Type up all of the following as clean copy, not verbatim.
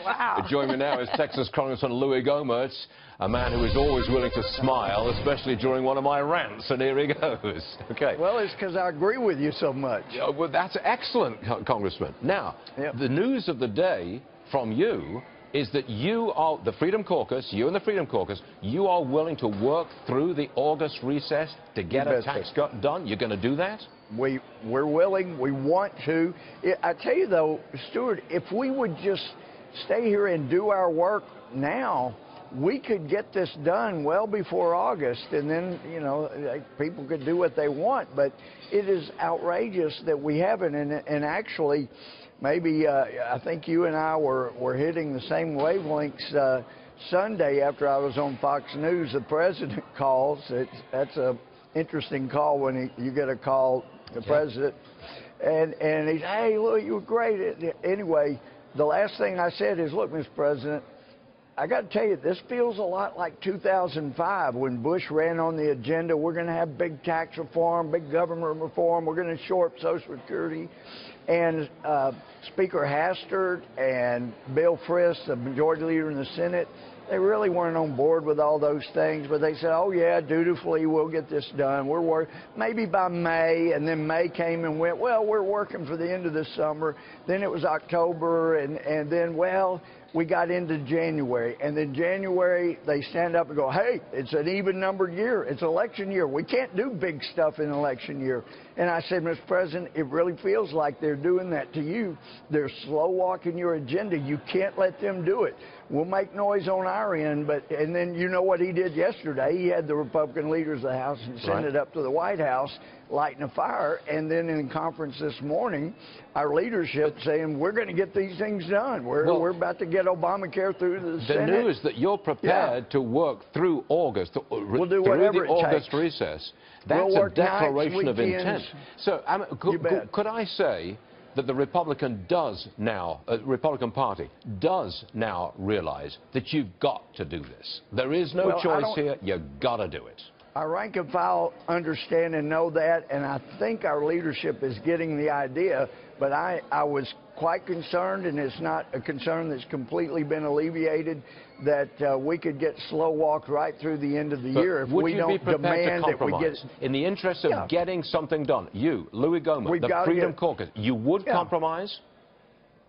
Wow. Joining me now is Texas Congressman Louie Gohmert, a man who is always willing to smile, especially during one of my rants, and here he goes. Okay. Well, it's because I agree with you so much. Well, that's excellent, Congressman. Now, the news of the day from you is that you are, the Freedom Caucus, you and the Freedom Caucus, you are willing to work through the August recess to get a tax cut done. You're going to do that? We're willing. We want to. I tell you, though, Stuart, if we would just stay here and do our work now, we could get this done well before August, and then, you know, people could do what they want. But it is outrageous that we haven't. And actually, maybe I think you and I were hitting the same wavelengths Sunday after I was on Fox News. The president calls. That's a interesting call when you get a call, the president, and he's, hey, look, you were great. Anyway, the last thing I said is, look, Mr. President, I got to tell you, this feels a lot like 2005 when Bush ran on the agenda. We're going to have big tax reform, big government reform. We're going to shore up Social Security. And Speaker Hastert and Bill Frist, the majority leader in the Senate, they really weren't on board with all those things, but they said, oh, yeah, dutifully, we'll get this done. Maybe by May, and then May came and went, well, we're working for the end of the summer. Then it was October, and then, well, we got into January. And then January, they stand up and go, hey, it's an even-numbered year. It's election year. We can't do big stuff in election year. And I said, Mr. President, it really feels like they're doing that to you. They're slow-walking your agenda. You can't let them do it. We'll make noise on our end, and then you know what he did yesterday. He had the Republican leaders of the House and sent it up to the White House, lighting a fire. And then in the conference this morning, our leadership saying, we're going to get these things done. We're about to get Obamacare through the Senate. The news that you're prepared to work through August, we'll do whatever through the August takes. Recess, that's a declaration of intent. So could I say that the Republican Party does now realize that you've got to do this? There is no choice here. You've got to do it. Our rank and file understand and know that, and I think our leadership is getting the idea, but I was quite concerned, and it's not a concern that's completely been alleviated, that we could get slow walked right through the end of the year if we don't demand that we get it. In the interest of getting something done, you, Louie Gohmert, the Freedom Caucus, you would compromise?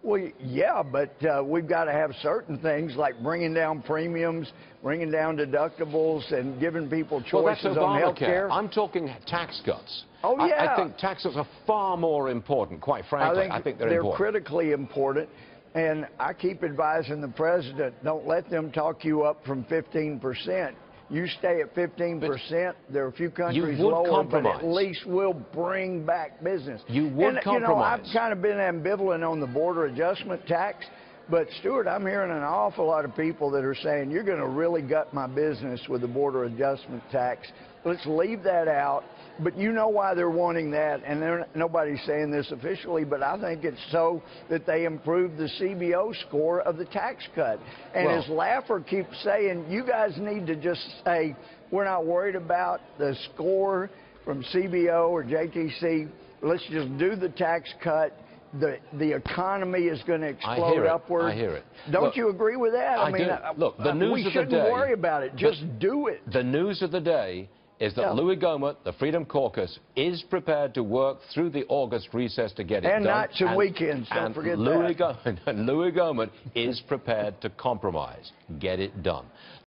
Well, yeah, but we've got to have certain things like bringing down premiums, bringing down deductibles, and giving people choices on health care. I'm talking tax cuts. Oh, yeah. I think tax cuts are far more important, quite frankly. I think they're important. They're critically important. And I keep advising the president, don't let them talk you up from 15%. You stay at 15%. There are a few countries lower, but at least we'll bring back business. You would compromise. You know, I've kind of been ambivalent on the border adjustment tax. But, Stuart, I'm hearing an awful lot of people that are saying, you're going to really gut my business with the border adjustment tax. Let's leave that out. But you know why they're wanting that, and nobody's saying this officially, but I think it's so that they improve the CBO score of the tax cut. And as Laffer keeps saying, you guys need to just say, we're not worried about the score from CBO or JTC. Let's just do the tax cut. The economy is going to explode upward. I hear it. Don't you agree with that? I mean, look, the news we shouldn't worry about it. Just do it. The news of the day is that Louie Gohmert, the Freedom Caucus, is prepared to work through the August recess to get it done. And nights and weekends, don't forget that. Louie Gohmert is prepared to compromise. Get it done.